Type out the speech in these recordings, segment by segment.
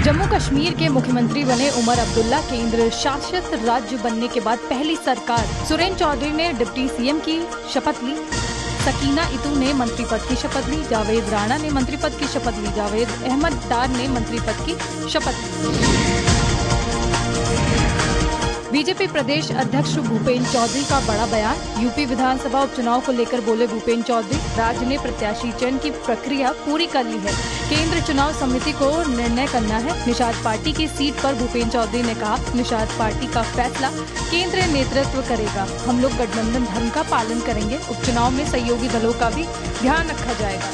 जम्मू कश्मीर के मुख्यमंत्री बने उमर अब्दुल्ला केंद्र शासित राज्य बनने के बाद पहली सरकार। सुरेंद्र चौधरी ने डिप्टी सीएम की शपथ ली। सकीना इतू ने मंत्री पद की शपथ ली। जावेद राणा ने मंत्री पद की शपथ ली। जावेद अहमद डार ने मंत्री पद की शपथ ली। बीजेपी प्रदेश अध्यक्ष भूपेंद्र चौधरी का बड़ा बयान। यूपी विधानसभा उपचुनाव को लेकर बोले भूपेंद्र चौधरी, राज्य ने प्रत्याशी चयन की प्रक्रिया पूरी कर ली है, केंद्र चुनाव समिति को निर्णय करना है। निषाद पार्टी की सीट पर भूपेंद्र चौधरी ने कहा, निषाद पार्टी का फैसला केंद्र नेतृत्व करेगा, हम लोग गठबंधन धर्म का पालन करेंगे। उपचुनाव में सहयोगी दलों का भी ध्यान रखा जाएगा।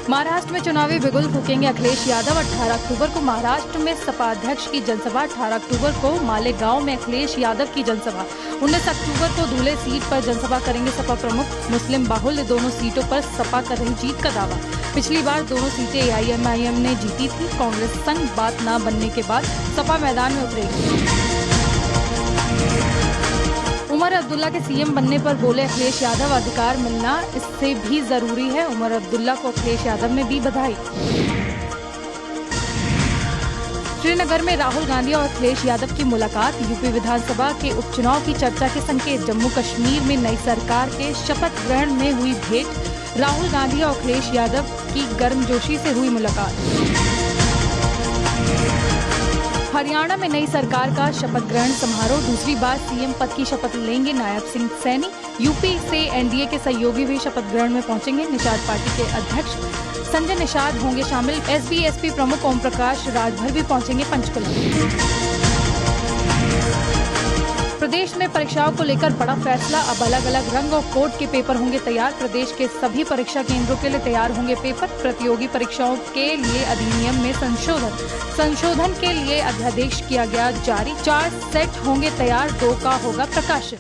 महाराष्ट्र में चुनावी बिगुल फूकेंगे अखिलेश यादव। 18 अक्टूबर को महाराष्ट्र में सपा अध्यक्ष की जनसभा। 18 अक्टूबर को मालेगांव में अखिलेश यादव की जनसभा। 19 अक्टूबर को धुले सीट पर जनसभा करेंगे सपा प्रमुख। मुस्लिम बाहुल्य दोनों सीटों पर सपा कर रही जीत का दावा। पिछली बार दोनों सीटें AIMIM ने जीती थी। कांग्रेस संग बात न बनने के बाद सपा मैदान में उतरेगी। उमर अब्दुल्ला के सीएम बनने पर बोले अखिलेश यादव, अधिकार मिलना इससे भी जरूरी है। उमर अब्दुल्ला को अखिलेश यादव ने दी बधाई। श्रीनगर में राहुल गांधी और अखिलेश यादव की मुलाकात। यूपी विधानसभा के उपचुनाव की चर्चा के संकेत। जम्मू कश्मीर में नई सरकार के शपथ ग्रहण में हुई भेंट। राहुल गांधी और अखिलेश यादव की गर्मजोशी से हुई मुलाकात। हरियाणा में नई सरकार का शपथ ग्रहण समारोह। दूसरी बार सीएम पद की शपथ लेंगे नायब सिंह सैनी। यूपी से एनडीए के सहयोगी भी शपथ ग्रहण में पहुंचेंगे। निषाद पार्टी के अध्यक्ष संजय निषाद होंगे शामिल। एसबी प्रमुख ओम प्रकाश राजभर भी पहुंचेंगे पंचकुला। प्रदेश में परीक्षाओं को लेकर बड़ा फैसला। अब अलग अलग रंग और कोड के पेपर होंगे तैयार। प्रदेश के सभी परीक्षा केंद्रों के लिए तैयार होंगे पेपर। प्रतियोगी परीक्षाओं के लिए अधिनियम में संशोधन के लिए अध्यादेश किया गया जारी। 4 सेट होंगे तैयार, 2 का होगा प्रकाशन।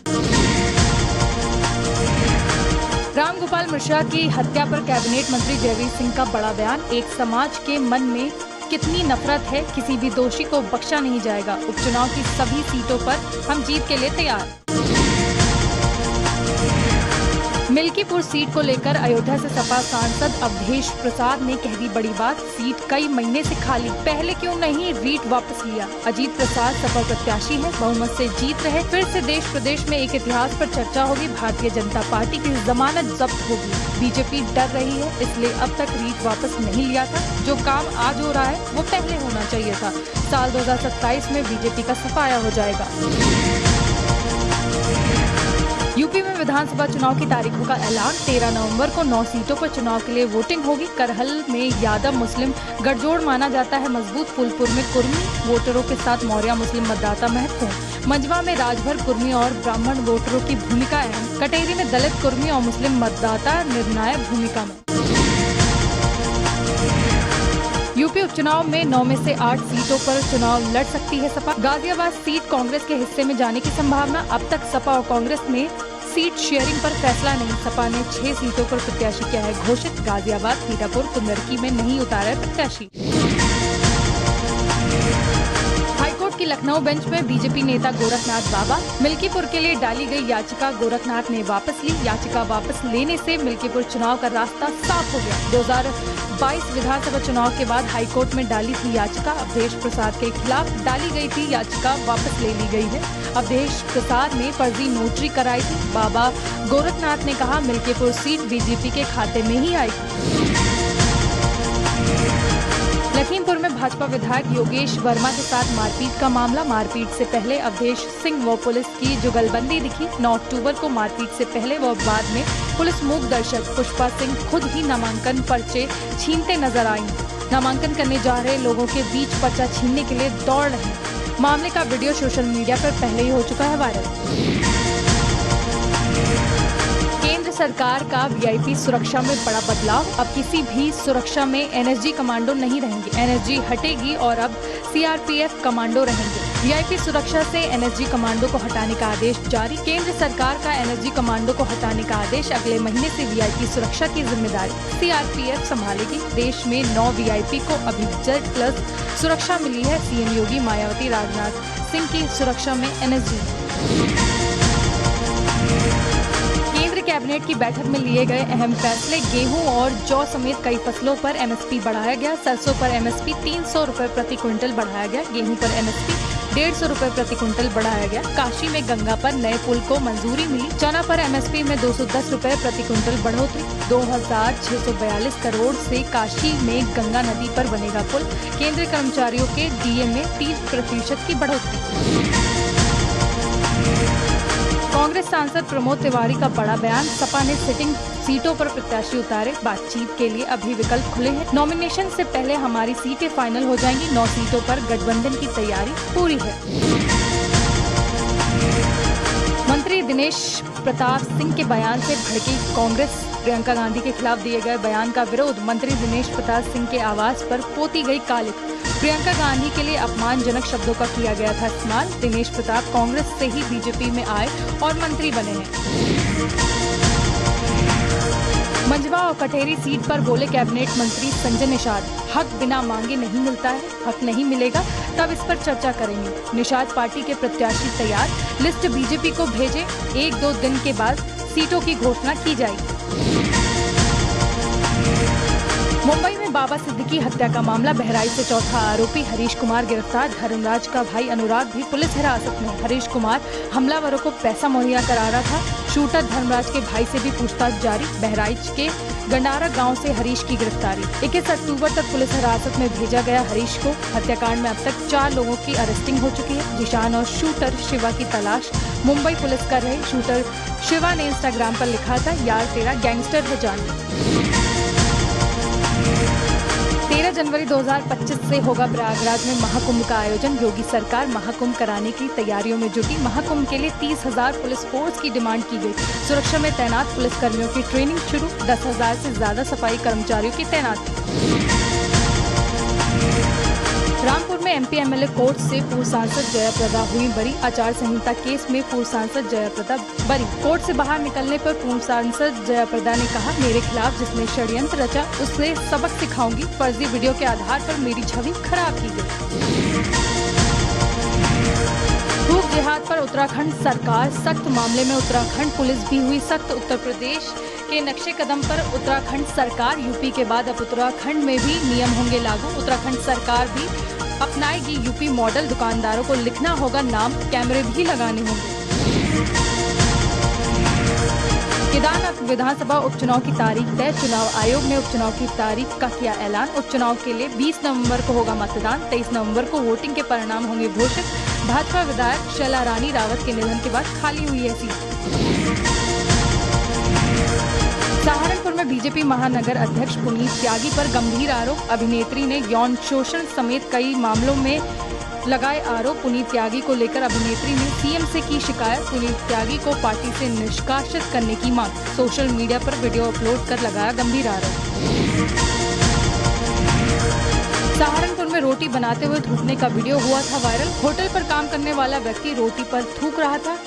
रामगोपाल मिश्रा की हत्या पर कैबिनेट मंत्री जयवीर सिंह का बड़ा बयान। एक समाज के मन में कितनी नफरत है, किसी भी दोषी को बख्शा नहीं जाएगा। उपचुनाव की सभी सीटों पर हम जीत के लिए तैयार। मिल्कीपुर सीट को लेकर अयोध्या से सपा सांसद अवधेश प्रसाद ने कह दी बड़ी बात। सीट कई महीने से खाली, पहले क्यों नहीं रीट वापस लिया। अजीत प्रसाद सपा प्रत्याशी है, बहुमत से जीत रहे। फिर से देश प्रदेश में एक इतिहास पर चर्चा होगी। भारतीय जनता पार्टी की जमानत जब्त होगी। बीजेपी डर रही है, इसलिए अब तक रीट वापस नहीं लिया था। जो काम आज हो रहा है वो पहले होना चाहिए था। साल 2027 में बीजेपी का सफाया हो जाएगा। यूपी में विधानसभा चुनाव की तारीखों का ऐलान। 13 नवंबर को 9 सीटों पर चुनाव के लिए वोटिंग होगी। करहल में यादव मुस्लिम गठजोड़ माना जाता है मजबूत। फूलपुर में कुर्मी वोटरों के साथ मौर्या मुस्लिम मतदाता महत्वपूर्ण। मंझवा में राजभर कुर्मी और ब्राह्मण वोटरों की भूमिका अहम। कटेरी में दलित कुर्मी और मुस्लिम मतदाता निर्णायक भूमिका में। यूपी उपचुनाव में 9 में से 8 सीटों पर चुनाव लड़ सकती है सपा। गाजियाबाद सीट कांग्रेस के हिस्से में जाने की संभावना। अब तक सपा और कांग्रेस में सीट शेयरिंग पर फैसला नहीं। सपा ने 6 सीटों पर प्रत्याशी किया है घोषित। गाजियाबाद, पीठापुर, कुंदरकी में नहीं उतारा है प्रत्याशी। हाईकोर्ट की लखनऊ बेंच में बीजेपी नेता गोरखनाथ बाबा। मिल्कीपुर के लिए डाली गई याचिका गोरखनाथ ने वापस ली। याचिका वापस लेने से मिल्कीपुर चुनाव का रास्ता साफ हो गया। 2022 विधानसभा चुनाव के बाद हाईकोर्ट में डाली थी याचिका। अवधेश प्रसाद के खिलाफ डाली गई थी याचिका, वापस ले ली गई है। अवधेश प्रसाद ने फर्जी नोटरी कराई थी। बाबा गोरखनाथ ने कहा, मिल्कीपुर सीट बीजेपी के खाते में ही आएगी। लखीमपुर में भाजपा विधायक योगेश वर्मा के साथ मारपीट का मामला। मारपीट से पहले अवधेश सिंह व पुलिस की जुगलबंदी दिखी। 9 अक्टूबर को मारपीट से पहले व बाद में पुलिस मूक दर्शक पुष्पा सिंह खुद ही नामांकन पर्चे छीनते नजर आईं। नामांकन करने जा रहे लोगों के बीच पर्चा छीनने के लिए दौड़ रहे। मामले का वीडियो सोशल मीडिया पर पहले ही हो चुका है वायरल। केंद्र सरकार का वीआईपी सुरक्षा में बड़ा बदलाव। अब किसी भी सुरक्षा में एनएसजी कमांडो नहीं रहेंगे। एनएसजी हटेगी और अब सीआरपीएफ कमांडो रहेंगे। वीआईपी सुरक्षा से एनएसजी कमांडो को हटाने का आदेश जारी। केंद्र सरकार का एनएसजी कमांडो को हटाने का आदेश। अगले महीने से वीआईपी सुरक्षा की जिम्मेदारी सीआरपीएफ संभालेगी। देश में 9 वीआईपी को अभी Z+ सुरक्षा मिली है। सीएम योगी, मायावती, राजनाथ सिंह की सुरक्षा में एनएसजी। कैबिनेट की बैठक में लिए गए अहम फैसले। गेहूं और जौ समेत कई फसलों पर एमएसपी बढ़ाया गया। सरसों पर एमएसपी 300 रुपए प्रति क्विंटल बढ़ाया गया। गेहूं पर एमएसपी 150 रुपए प्रति क्विंटल बढ़ाया गया। काशी में गंगा पर नए पुल को मंजूरी मिली। चना पर एमएसपी में 210 रुपए प्रति क्विंटल बढ़ोतरी। 2642 करोड़ से काशी में गंगा नदी पर बनेगा पुल। केंद्रीय कर्मचारियों के डीए में 30% की बढ़ोतरी। कांग्रेस सांसद प्रमोद तिवारी का बड़ा बयान। सपा ने सिटिंग सीटों पर प्रत्याशी उतारे। बातचीत के लिए अभी विकल्प खुले हैं। नॉमिनेशन से पहले हमारी सीटें फाइनल हो जाएंगी। 9 सीटों पर गठबंधन की तैयारी पूरी है। मंत्री दिनेश प्रताप सिंह के बयान से भड़की कांग्रेस। प्रियंका गांधी के खिलाफ दिए गए बयान का विरोध। मंत्री दिनेश प्रताप सिंह के आवास पर पोती गई कालिख। प्रियंका गांधी के लिए अपमानजनक शब्दों का किया गया था इस्तेमाल। दिनेश प्रताप कांग्रेस से ही बीजेपी में आए और मंत्री बने हैं। मंझवा और कटेरी सीट पर बोले कैबिनेट मंत्री संजय निषाद, हक बिना मांगे नहीं मिलता है। हक नहीं मिलेगा तब इस पर चर्चा करेंगे। निषाद पार्टी के प्रत्याशी तैयार। लिस्ट बीजेपी को भेजे। 1-2 दिन के बाद सीटों की घोषणा की जाएगी। मुंबई में बाबा सिद्दीकी हत्या का मामला। बहराइच से चौथा आरोपी हरीश कुमार गिरफ्तार। धर्मराज का भाई अनुराग भी पुलिस हिरासत में। हरीश कुमार हमलावरों को पैसा मुहैया करा रहा था। शूटर धर्मराज के भाई से भी पूछताछ जारी। बहराइच के गंडारा गांव से हरीश की गिरफ्तारी। 21 अक्टूबर तक पुलिस हिरासत में भेजा गया हरीश को। हत्याकांड में अब तक 4 लोगों की अरेस्टिंग हो चुकी है। जिशान और शूटर शिवा की तलाश मुंबई पुलिस कर रही। शूटर शिवा ने इंस्टाग्राम पर लिखा था, यार तेरा गैंगस्टर है जान। 13 जनवरी 2025 से होगा प्रयागराज में महाकुंभ का आयोजन। योगी सरकार महाकुंभ कराने की तैयारियों में जुटी। महाकुंभ के लिए 30,000 पुलिस फोर्स की डिमांड की गई। सुरक्षा में तैनात पुलिस कर्मियों की ट्रेनिंग शुरू। 10,000 से ज्यादा सफाई कर्मचारियों की तैनाती। रामपुर में एमपी एमएलए कोर्ट से पूर्व सांसद जयाप्रदा हुई बरी। आचार संहिता केस में पूर्व सांसद जयाप्रदा बरी। कोर्ट से बाहर निकलने पर पूर्व सांसद जयाप्रदा ने कहा, मेरे खिलाफ जिसने षड्यंत्र रचा उसे सबक सिखाऊंगी। फर्जी वीडियो के आधार पर मेरी छवि खराब की गई। भूख जिहाद पर उत्तराखंड सरकार सख्त। मामले में उत्तराखंड पुलिस भी हुई सख्त। उत्तर प्रदेश के नक्शे कदम पर उत्तराखंड सरकार। यूपी के बाद अब उत्तराखंड में भी नियम होंगे लागू। उत्तराखंड सरकार भी अपनाएगी यूपी मॉडल। दुकानदारों को लिखना होगा नाम। कैमरे भी लगाने होंगे। केदारनाथ विधानसभा उपचुनाव की तारीख तय। चुनाव आयोग ने उपचुनाव की तारीख का किया ऐलान। उपचुनाव के लिए 20 नवंबर को होगा मतदान। 23 नवंबर को वोटिंग के परिणाम होंगे घोषित। भाजपा विधायक शैला रानी रावत के निधन के बाद खाली हुई है सीट। सहारनपुर में बीजेपी महानगर अध्यक्ष पुनीत त्यागी पर गंभीर आरोप। अभिनेत्री ने यौन शोषण समेत कई मामलों में लगाए आरोप। पुनीत त्यागी को लेकर अभिनेत्री ने सीएम से की शिकायत। पुनीत त्यागी को पार्टी से निष्कासित करने की मांग। सोशल मीडिया पर वीडियो अपलोड कर लगाया गंभीर आरोप। सहारनपुर में रोटी बनाते हुए थूकने का वीडियो हुआ था वायरल। होटल पर काम करने वाला व्यक्ति रोटी पर थूक रहा था।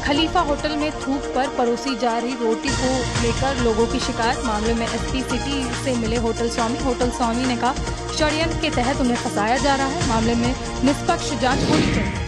खलीफा होटल में थूक पर परोसी जा रही रोटी को लेकर लोगों की शिकायत। मामले में एसपी सिटी से मिले होटल स्वामी। होटल स्वामी ने कहा षड्यंत्र के तहत उन्हें फंसाया जा रहा है। मामले में निष्पक्ष जांच होनी चाहिए।